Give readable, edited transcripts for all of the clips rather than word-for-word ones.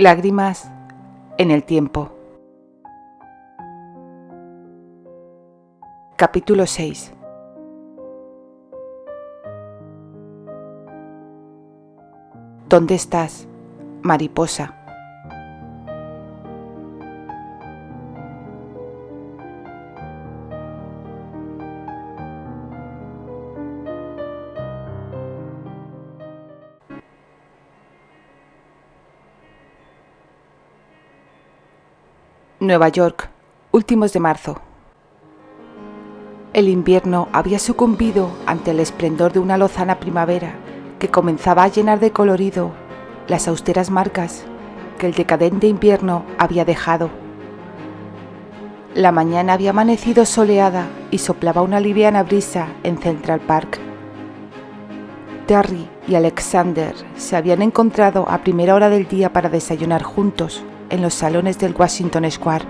Lágrimas en el tiempo. Capítulo 6. ¿Dónde estás, mariposa? Nueva York, últimos de marzo. El invierno había sucumbido ante el esplendor de una lozana primavera que comenzaba a llenar de colorido las austeras marcas que el decadente invierno había dejado. La mañana había amanecido soleada y soplaba una liviana brisa en Central Park. Terry y Alexander se habían encontrado a primera hora del día para desayunar juntos en los salones del Washington Square.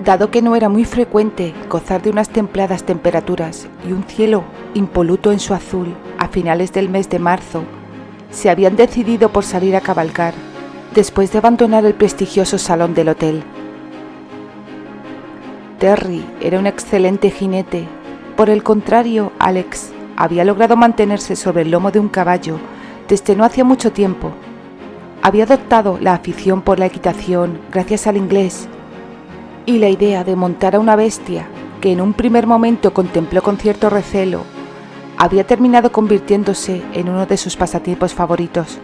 Dado que no era muy frecuente gozar de unas templadas temperaturas y un cielo impoluto en su azul a finales del mes de marzo, se habían decidido por salir a cabalgar después de abandonar el prestigioso salón del hotel. Terry era un excelente jinete. Por el contrario, Alex había logrado mantenerse sobre el lomo de un caballo desde no hacía mucho tiempo. Había adoptado la afición por la equitación gracias al inglés, y la idea de montar a una bestia que en un primer momento contempló con cierto recelo había terminado convirtiéndose en uno de sus pasatiempos favoritos.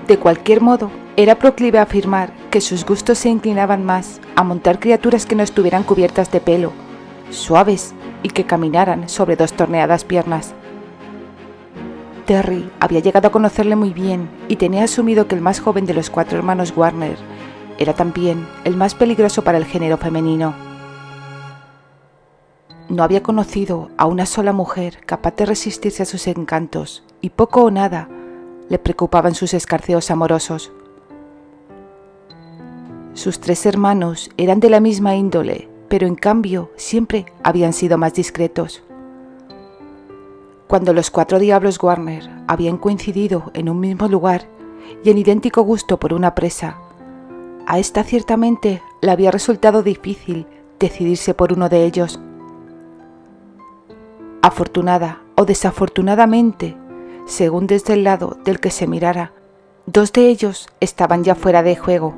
De cualquier modo, era proclive a afirmar que sus gustos se inclinaban más a montar criaturas que no estuvieran cubiertas de pelo, suaves y que caminaran sobre dos torneadas piernas. Terry había llegado a conocerle muy bien y tenía asumido que el más joven de los 4 hermanos Warner era también el más peligroso para el género femenino. No había conocido a una sola mujer capaz de resistirse a sus encantos y poco o nada le preocupaban sus escarceos amorosos. Sus 3 hermanos eran de la misma índole, pero en cambio siempre habían sido más discretos. Cuando los 4 diablos Warner habían coincidido en un mismo lugar y en idéntico gusto por una presa, a esta ciertamente le había resultado difícil decidirse por uno de ellos. Afortunada o desafortunadamente, según desde el lado del que se mirara, 2 de ellos estaban ya fuera de juego.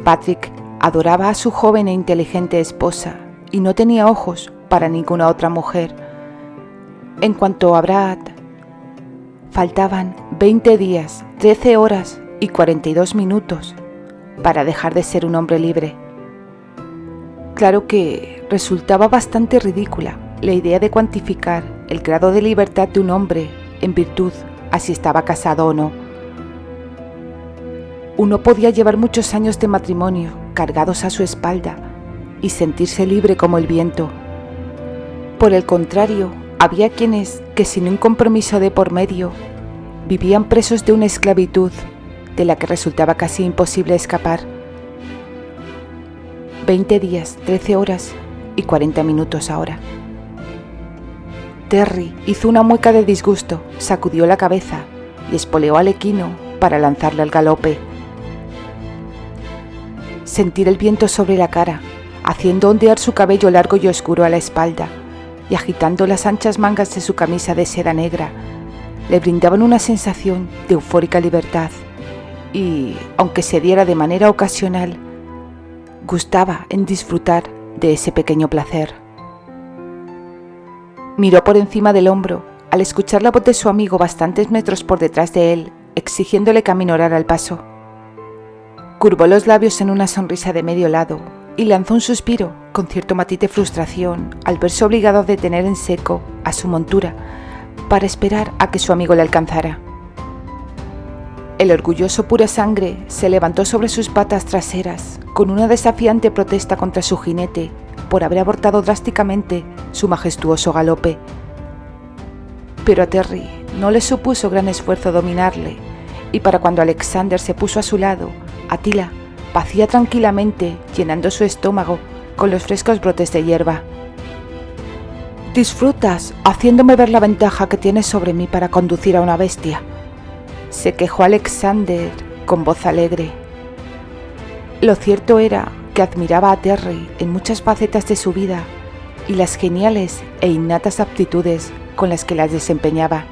Patrick adoraba a su joven e inteligente esposa y no tenía ojos para ninguna otra mujer. En cuanto a Brad, faltaban 20 días, 13 horas y 42 minutos para dejar de ser un hombre libre. Claro que resultaba bastante ridícula la idea de cuantificar el grado de libertad de un hombre en virtud a si estaba casado o no. Uno podía llevar muchos años de matrimonio cargados a su espalda y sentirse libre como el viento. Por el contrario, había quienes que sin un compromiso de por medio vivían presos de una esclavitud de la que resultaba casi imposible escapar. 20 días, 13 horas y 40 minutos ahora. Terry hizo una mueca de disgusto, sacudió la cabeza y espoleó al equino para lanzarle al galope. Sentir el viento sobre la cara, haciendo ondear su cabello largo y oscuro a la espalda, y agitando las anchas mangas de su camisa de seda negra, le brindaban una sensación de eufórica libertad y, aunque se diera de manera ocasional, gustaba en disfrutar de ese pequeño placer. Miró por encima del hombro al escuchar la voz de su amigo bastantes metros por detrás de él, exigiéndole que aminorara el paso. Curvó los labios en una sonrisa de medio lado y lanzó un suspiro con cierto matiz de frustración al verse obligado a detener en seco a su montura para esperar a que su amigo le alcanzara. El orgulloso pura sangre se levantó sobre sus patas traseras con una desafiante protesta contra su jinete por haber abortado drásticamente su majestuoso galope. Pero a Terry no le supuso gran esfuerzo dominarle, y para cuando Alexander se puso a su lado, Attila pacía tranquilamente, llenando su estómago con los frescos brotes de hierba. «Disfrutas haciéndome ver la ventaja que tienes sobre mí para conducir a una bestia», se quejó Alexander con voz alegre. Lo cierto era que admiraba a Terry en muchas facetas de su vida y las geniales e innatas aptitudes con las que las desempeñaba.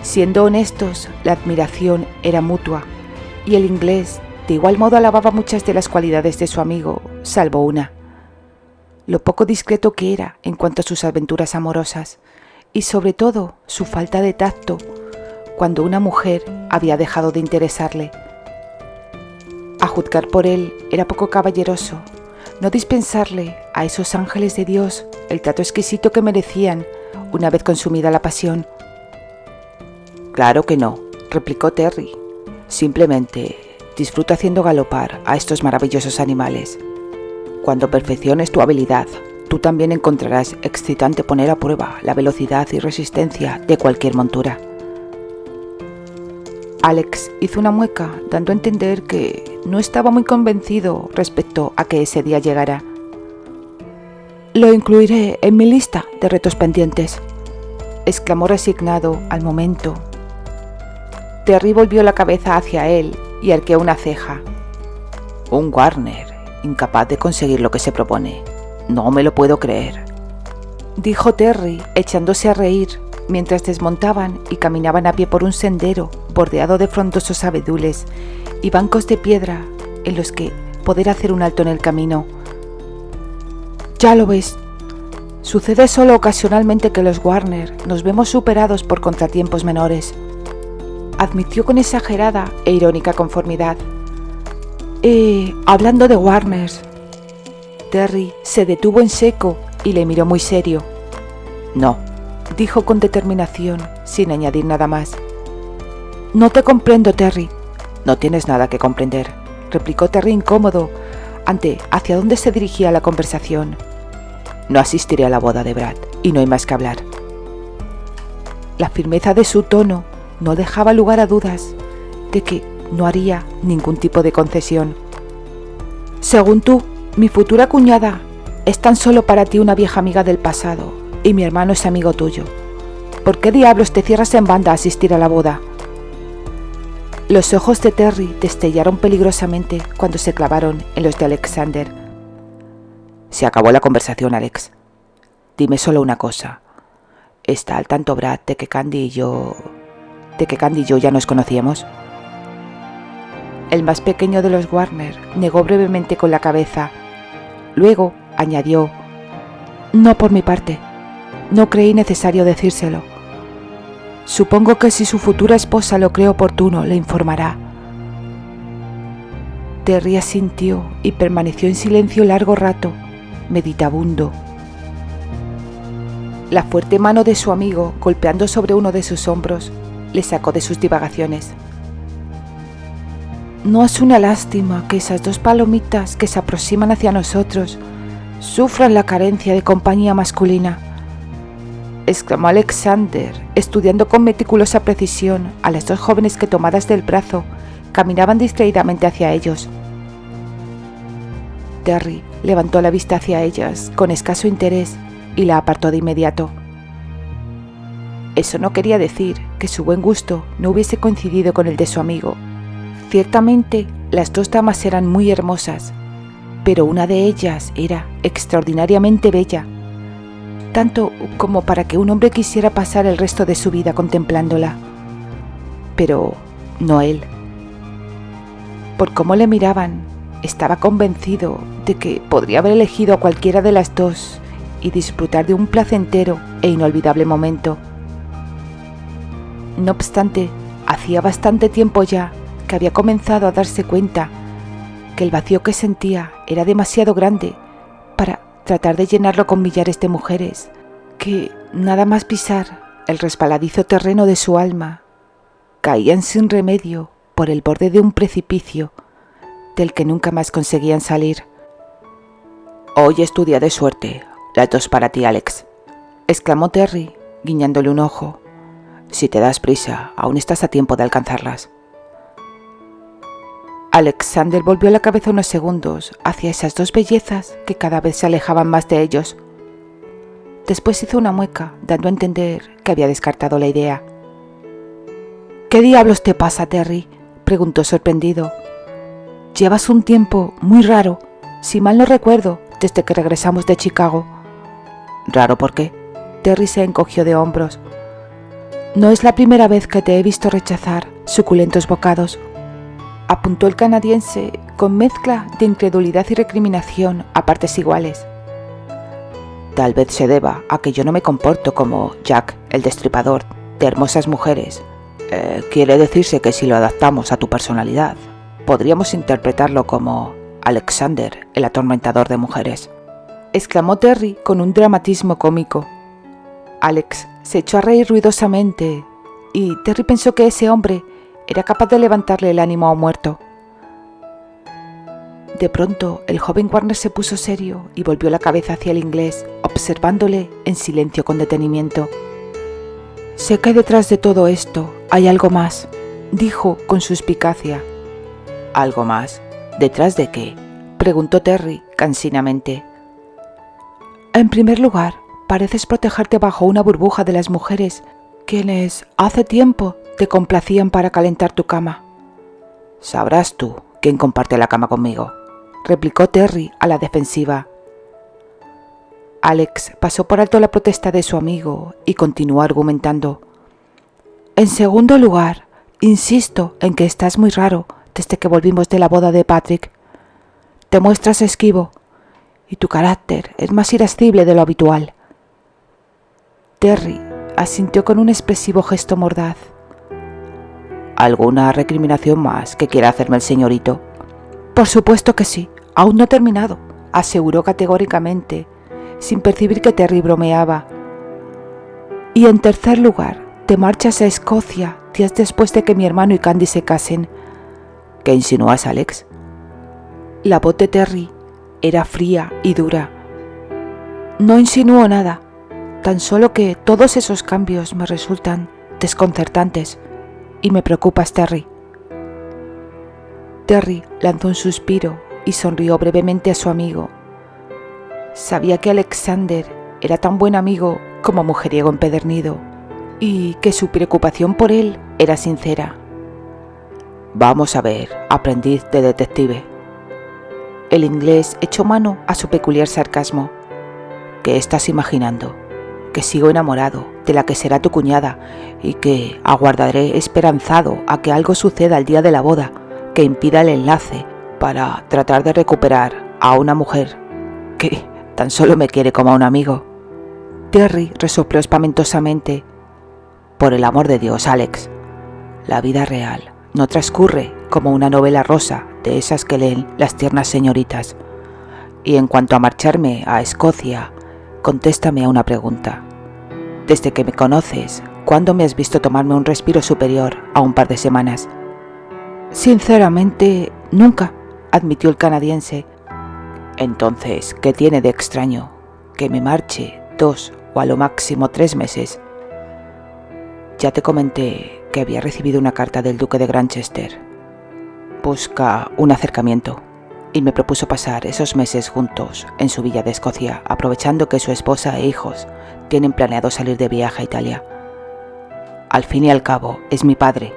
Siendo honestos, la admiración era mutua y el inglés de igual modo alababa muchas de las cualidades de su amigo, salvo una: lo poco discreto que era en cuanto a sus aventuras amorosas y sobre todo su falta de tacto cuando una mujer había dejado de interesarle. A juzgar por él, era poco caballeroso no dispensarle a esos ángeles de Dios el trato exquisito que merecían una vez consumida la pasión. «Claro que no», replicó Terry. «Simplemente disfruta haciendo galopar a estos maravillosos animales. Cuando perfecciones tu habilidad, tú también encontrarás excitante poner a prueba la velocidad y resistencia de cualquier montura». Alex hizo una mueca, dando a entender que no estaba muy convencido respecto a que ese día llegara. «Lo incluiré en mi lista de retos pendientes», exclamó resignado al momento. Terry volvió la cabeza hacia él y arqueó una ceja. «Un Warner, incapaz de conseguir lo que se propone. No me lo puedo creer», dijo Terry, echándose a reír, mientras desmontaban y caminaban a pie por un sendero bordeado de frondosos abedules y bancos de piedra en los que poder hacer un alto en el camino. «Ya lo ves, sucede solo ocasionalmente que los Warner nos vemos superados por contratiempos menores», admitió con exagerada e irónica conformidad. Hablando de Warners». Terry se detuvo en seco y le miró muy serio. «No», dijo con determinación, sin añadir nada más. «No te comprendo, Terry». «No tienes nada que comprender», replicó Terry incómodo ante hacia dónde se dirigía la conversación. «No asistiré a la boda de Brad y no hay más que hablar». La firmeza de su tono no dejaba lugar a dudas de que no haría ningún tipo de concesión. «Según tú, mi futura cuñada es tan solo para ti una vieja amiga del pasado y mi hermano es amigo tuyo. ¿Por qué diablos te cierras en banda a asistir a la boda?» Los ojos de Terry destellaron peligrosamente cuando se clavaron en los de Alexander. «Se acabó la conversación, Alex. Dime solo una cosa. ¿Está al tanto Brad de que Candy y yo ya nos conocíamos?» El más pequeño de los Warner negó brevemente con la cabeza. Luego añadió: «No por mi parte. No creí necesario decírselo. Supongo que si su futura esposa lo cree oportuno, le informará». Terry asintió y permaneció en silencio largo rato, meditabundo. La fuerte mano de su amigo, golpeando sobre uno de sus hombros, le sacó de sus divagaciones. «¿No es una lástima que esas dos palomitas que se aproximan hacia nosotros sufran la carencia de compañía masculina?», exclamó Alexander, estudiando con meticulosa precisión a las dos jóvenes que, tomadas del brazo, caminaban distraídamente hacia ellos. Terry levantó la vista hacia ellas con escaso interés y la apartó de inmediato. Eso no quería decir que su buen gusto no hubiese coincidido con el de su amigo. Ciertamente, las dos damas eran muy hermosas, pero una de ellas era extraordinariamente bella, tanto como para que un hombre quisiera pasar el resto de su vida contemplándola. Pero no él. Por cómo le miraban, estaba convencido de que podría haber elegido a cualquiera de las dos y disfrutar de un placentero e inolvidable momento. No obstante, hacía bastante tiempo ya que había comenzado a darse cuenta que el vacío que sentía era demasiado grande para tratar de llenarlo con millares de mujeres que, nada más pisar el resbaladizo terreno de su alma, caían sin remedio por el borde de un precipicio del que nunca más conseguían salir. «Hoy es tu día de suerte, las dos para ti, Alex», exclamó Terry, guiñándole un ojo. «Si te das prisa, aún estás a tiempo de alcanzarlas». Alexander volvió la cabeza unos segundos hacia esas dos bellezas que cada vez se alejaban más de ellos. Después hizo una mueca, dando a entender que había descartado la idea. ¿Qué diablos te pasa, Terry?, preguntó sorprendido. Llevas un tiempo muy raro, si mal no recuerdo, desde que regresamos de Chicago. ¿Raro por qué? Terry se encogió de hombros. No es la primera vez que te he visto rechazar suculentos bocados, apuntó el canadiense con mezcla de incredulidad y recriminación a partes iguales. Tal vez se deba a que yo no me comporto como Jack el Destripador de hermosas mujeres. Quiere decirse que si lo adaptamos a tu personalidad, podríamos interpretarlo como Alexander el Atormentador de mujeres, exclamó Terry con un dramatismo cómico. Alex se echó a reír ruidosamente y Terry pensó que ese hombre era capaz de levantarle el ánimo a un muerto. De pronto, el joven Warner se puso serio y volvió la cabeza hacia el inglés, observándole en silencio con detenimiento. Sé que detrás de todo esto hay algo más, dijo con suspicacia. ¿Algo más? ¿Detrás de qué?, preguntó Terry cansinamente. En primer lugar, pareces protegerte bajo una burbuja de las mujeres, quienes hace tiempo te complacían para calentar tu cama. Sabrás tú quién comparte la cama conmigo, replicó Terry a la defensiva. Alex pasó por alto la protesta de su amigo y continuó argumentando. En segundo lugar, insisto en que estás muy raro desde que volvimos de la boda de Patrick. Te muestras esquivo y tu carácter es más irascible de lo habitual. Terry asintió con un expresivo gesto mordaz. ¿Alguna recriminación más que quiera hacerme el señorito? Por supuesto que sí, aún no he terminado, aseguró categóricamente, sin percibir que Terry bromeaba. Y en tercer lugar, te marchas a Escocia días después de que mi hermano y Candy se casen. ¿Qué insinúas, Alex? La voz de Terry era fría y dura. No insinúo nada, tan solo que todos esos cambios me resultan desconcertantes y me preocupas, Terry. Terry lanzó un suspiro y sonrió brevemente a su amigo. Sabía que Alexander era tan buen amigo como mujeriego empedernido y que su preocupación por él era sincera. Vamos a ver, aprendiz de detective. El inglés echó mano a su peculiar sarcasmo. ¿Qué estás imaginando? Que sigo enamorado de la que será tu cuñada y que aguardaré esperanzado a que algo suceda el día de la boda que impida el enlace para tratar de recuperar a una mujer que tan solo me quiere como a un amigo. Terry resopló espantosamente. Por el amor de Dios, Alex, la vida real no transcurre como una novela rosa de esas que leen las tiernas señoritas. Y en cuanto a marcharme a Escocia, contéstame a una pregunta. Desde que me conoces, ¿cuándo me has visto tomarme un respiro superior a un par de semanas? Sinceramente, nunca, admitió el canadiense. Entonces, ¿qué tiene de extraño que me marche 2 o a lo máximo 3 meses? Ya te comenté que había recibido una carta del duque de Granchester. Busca un acercamiento y me propuso pasar esos meses juntos en su villa de Escocia, aprovechando que su esposa e hijos tienen planeado salir de viaje a Italia. Al fin y al cabo, es mi padre.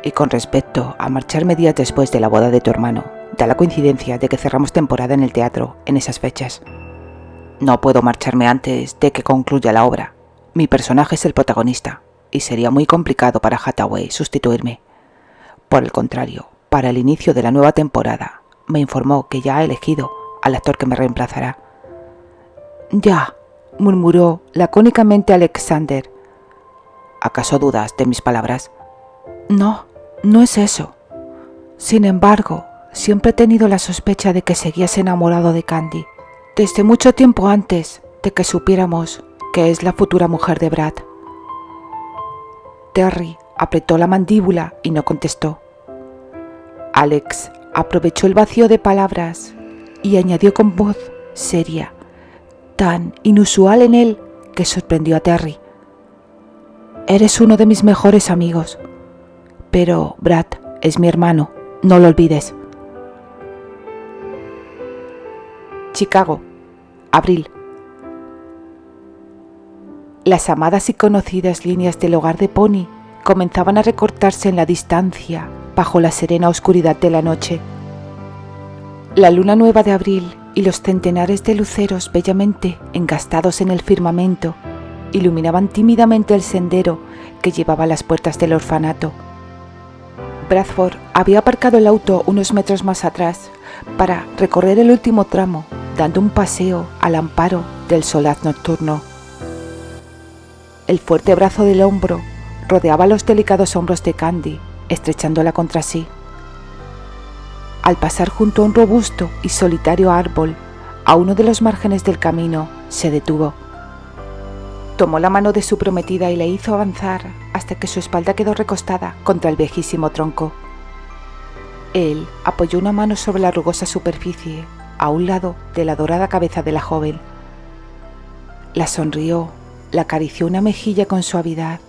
Y con respecto a marcharme días después de la boda de tu hermano, da la coincidencia de que cerramos temporada en el teatro en esas fechas. No puedo marcharme antes de que concluya la obra. Mi personaje es el protagonista y sería muy complicado para Hathaway sustituirme. Por el contrario, para el inicio de la nueva temporada, me informó que ya ha elegido al actor que me reemplazará. Ya, murmuró lacónicamente Alexander. ¿Acaso dudas de mis palabras? No, no es eso. Sin embargo, siempre he tenido la sospecha de que seguías enamorado de Candy, desde mucho tiempo antes de que supiéramos que es la futura mujer de Brad. Terry apretó la mandíbula y no contestó. Alex aprovechó el vacío de palabras y añadió con voz seria, tan inusual en él que sorprendió a Terry. Eres uno de mis mejores amigos, pero Brad es mi hermano, no lo olvides. Chicago, abril. Las amadas y conocidas líneas del hogar de Pony comenzaban a recortarse en la distancia bajo la serena oscuridad de la noche. La luna nueva de abril y los centenares de luceros bellamente engastados en el firmamento iluminaban tímidamente el sendero que llevaba a las puertas del orfanato. Bradford había aparcado el auto unos metros más atrás para recorrer el último tramo, dando un paseo al amparo del solaz nocturno. El fuerte brazo del hombro rodeaba los delicados hombros de Candy, estrechándola contra sí. Al pasar junto a un robusto y solitario árbol, a uno de los márgenes del camino, se detuvo. Tomó la mano de su prometida y le hizo avanzar hasta que su espalda quedó recostada contra el viejísimo tronco. Él apoyó una mano sobre la rugosa superficie, a un lado de la dorada cabeza de la joven. La sonrió, la acarició una mejilla con suavidad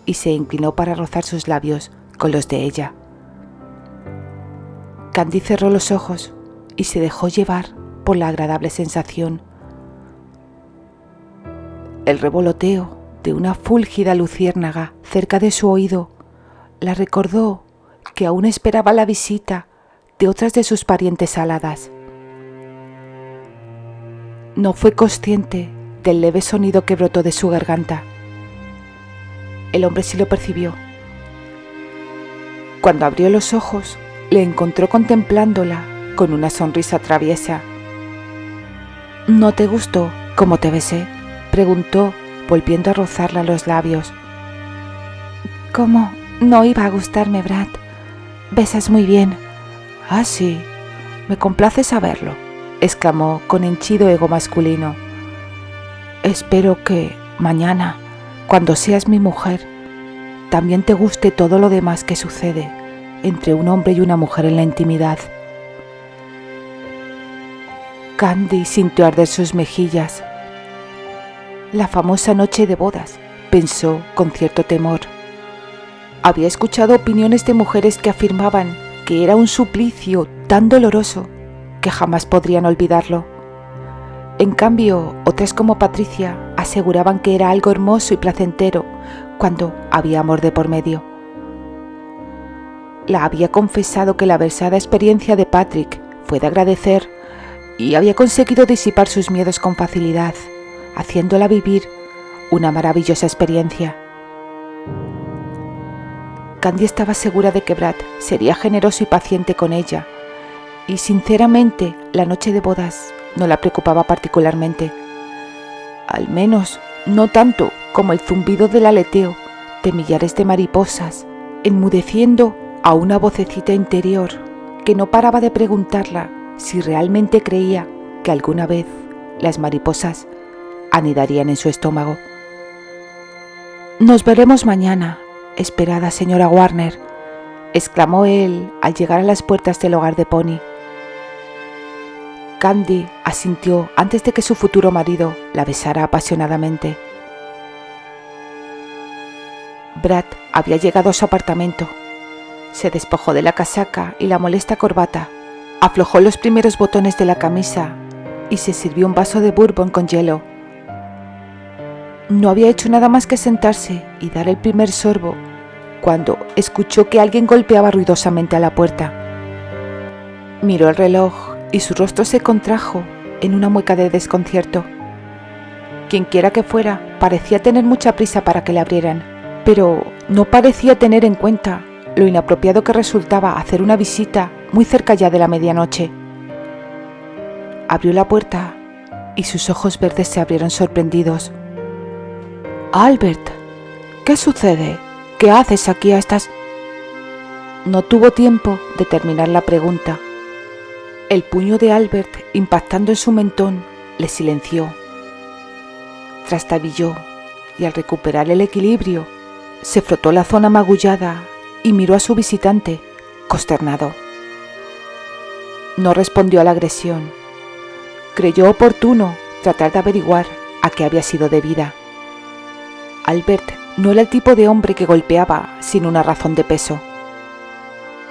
y se inclinó para rozar sus labios con los de ella. Candy cerró los ojos y se dejó llevar por la agradable sensación. El revoloteo de una fúlgida luciérnaga cerca de su oído la recordó que aún esperaba la visita de otras de sus parientes aladas. No fue consciente del leve sonido que brotó de su garganta. El hombre sí lo percibió. Cuando abrió los ojos, le encontró contemplándola con una sonrisa traviesa. «¿No te gustó cómo te besé?», preguntó, volviendo a rozarla los labios. «¿Cómo no iba a gustarme, Brad? Besas muy bien». «Ah, sí, me complace saberlo», exclamó con henchido ego masculino. «Espero que mañana, cuando seas mi mujer, también te guste todo lo demás que sucede entre un hombre y una mujer en la intimidad». Candy sintió arder sus mejillas. La famosa noche de bodas, pensó con cierto temor. Había escuchado opiniones de mujeres que afirmaban que era un suplicio tan doloroso que jamás podrían olvidarlo. En cambio, otras como Patricia aseguraban que era algo hermoso y placentero cuando había amor de por medio. La había confesado que la versada experiencia de Patrick fue de agradecer y había conseguido disipar sus miedos con facilidad, haciéndola vivir una maravillosa experiencia. Candy estaba segura de que Brad sería generoso y paciente con ella, y sinceramente la noche de bodas no la preocupaba particularmente. Al menos no tanto como el zumbido del aleteo de millares de mariposas, enmudeciendo a una vocecita interior que no paraba de preguntarla si realmente creía que alguna vez las mariposas anidarían en su estómago. «Nos veremos mañana, esperada señora Warner», exclamó él al llegar a las puertas del hogar de Pony. Candy asintió antes de que su futuro marido la besara apasionadamente. Brad había llegado a su apartamento. Se despojó de la casaca y la molesta corbata, aflojó los primeros botones de la camisa y se sirvió un vaso de bourbon con hielo. No había hecho nada más que sentarse y dar el primer sorbo cuando escuchó que alguien golpeaba ruidosamente a la puerta. Miró el reloj y su rostro se contrajo en una mueca de desconcierto. Quienquiera que fuera, parecía tener mucha prisa para que le abrieran, pero no parecía tener en cuenta lo inapropiado que resultaba hacer una visita muy cerca ya de la medianoche. Abrió la puerta y sus ojos verdes se abrieron sorprendidos. «Albert, ¿qué sucede? ¿Qué haces aquí a estas...?» No tuvo tiempo de terminar la pregunta. El puño de Albert, impactando en su mentón, le silenció. Trastabilló y al recuperar el equilibrio, se frotó la zona magullada y miró a su visitante, consternado. No respondió a la agresión. Creyó oportuno tratar de averiguar a qué había sido debida. Albert no era el tipo de hombre que golpeaba sin una razón de peso.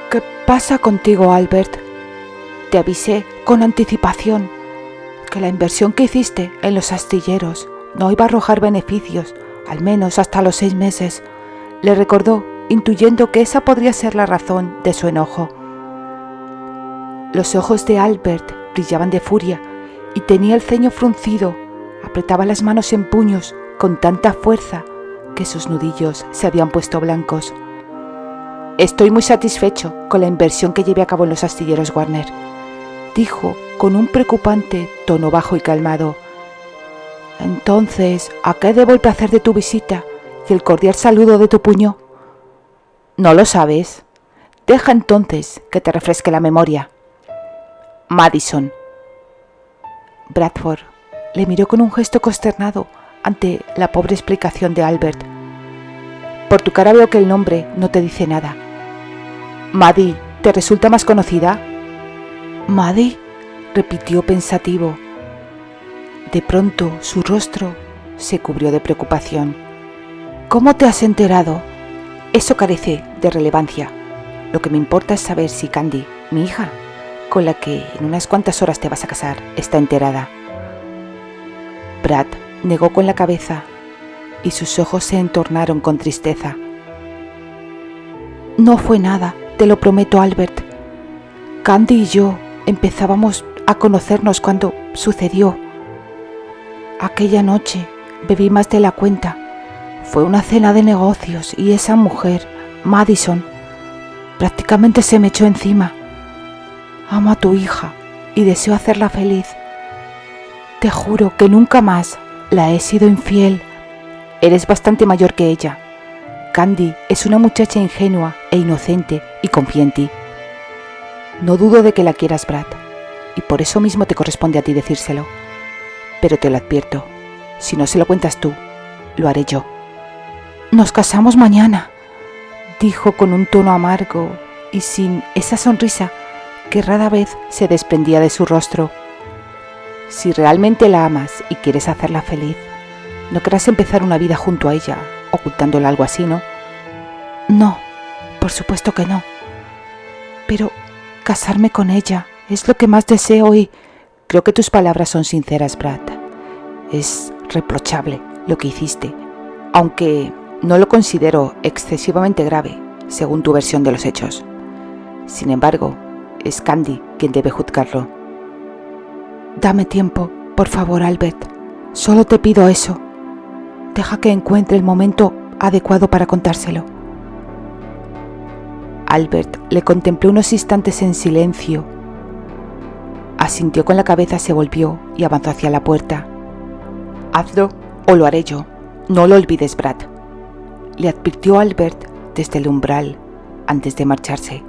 «¿Qué pasa contigo, Albert? Te avisé con anticipación que la inversión que hiciste en los astilleros no iba a arrojar beneficios, al menos hasta los 6 meses. Le recordó intuyendo que esa podría ser la razón de su enojo. Los ojos de Albert brillaban de furia y tenía el ceño fruncido. Apretaba las manos en puños con tanta fuerza que sus nudillos se habían puesto blancos. «Estoy muy satisfecho con la inversión que llevé a cabo en los astilleros Warner», dijo con un preocupante tono bajo y calmado. «Entonces, ¿a qué debo el placer de tu visita y el cordial saludo de tu puño?» «¿No lo sabes? Deja entonces que te refresque la memoria». «Madison». Bradford le miró con un gesto consternado ante la pobre explicación de Albert. «Por tu cara veo que el nombre no te dice nada. ¿Maddie te resulta más conocida?» «¿Maddie?», repitió pensativo. De pronto su rostro se cubrió de preocupación. «¿Cómo te has enterado?» «Eso carece de relevancia. Lo que me importa es saber si Candy, mi hija, con la que en unas cuantas horas te vas a casar, está enterada». Brad negó con la cabeza y sus ojos se entornaron con tristeza. «No fue nada, te lo prometo, Albert. Candy y yo empezábamos a conocernos cuando sucedió. Aquella noche bebí más de la cuenta. Fue una cena de negocios y esa mujer, Madison, prácticamente se me echó encima. Amo a tu hija y deseo hacerla feliz. Te juro que nunca más la he sido infiel». «Eres bastante mayor que ella. Candy es una muchacha ingenua e inocente y confía en ti. No dudo de que la quieras, Brad, y por eso mismo te corresponde a ti decírselo. Pero te lo advierto, si no se lo cuentas tú, lo haré yo». «Nos casamos mañana», dijo con un tono amargo y sin esa sonrisa que rara vez se desprendía de su rostro. «Si realmente la amas y quieres hacerla feliz, no querrás empezar una vida junto a ella, ocultándole algo así, ¿no?» «No, por supuesto que no. Pero casarme con ella es lo que más deseo y creo que tus palabras son sinceras, Brad. Es reprochable lo que hiciste, aunque no lo considero excesivamente grave, según tu versión de los hechos. Sin embargo, es Candy quien debe juzgarlo». «Dame tiempo, por favor, Albert. Solo te pido eso. Deja que encuentre el momento adecuado para contárselo». Albert le contempló unos instantes en silencio. Asintió con la cabeza, se volvió y avanzó hacia la puerta. «Hazlo o lo haré yo. No lo olvides, Brad», le advirtió Albert desde el umbral antes de marcharse.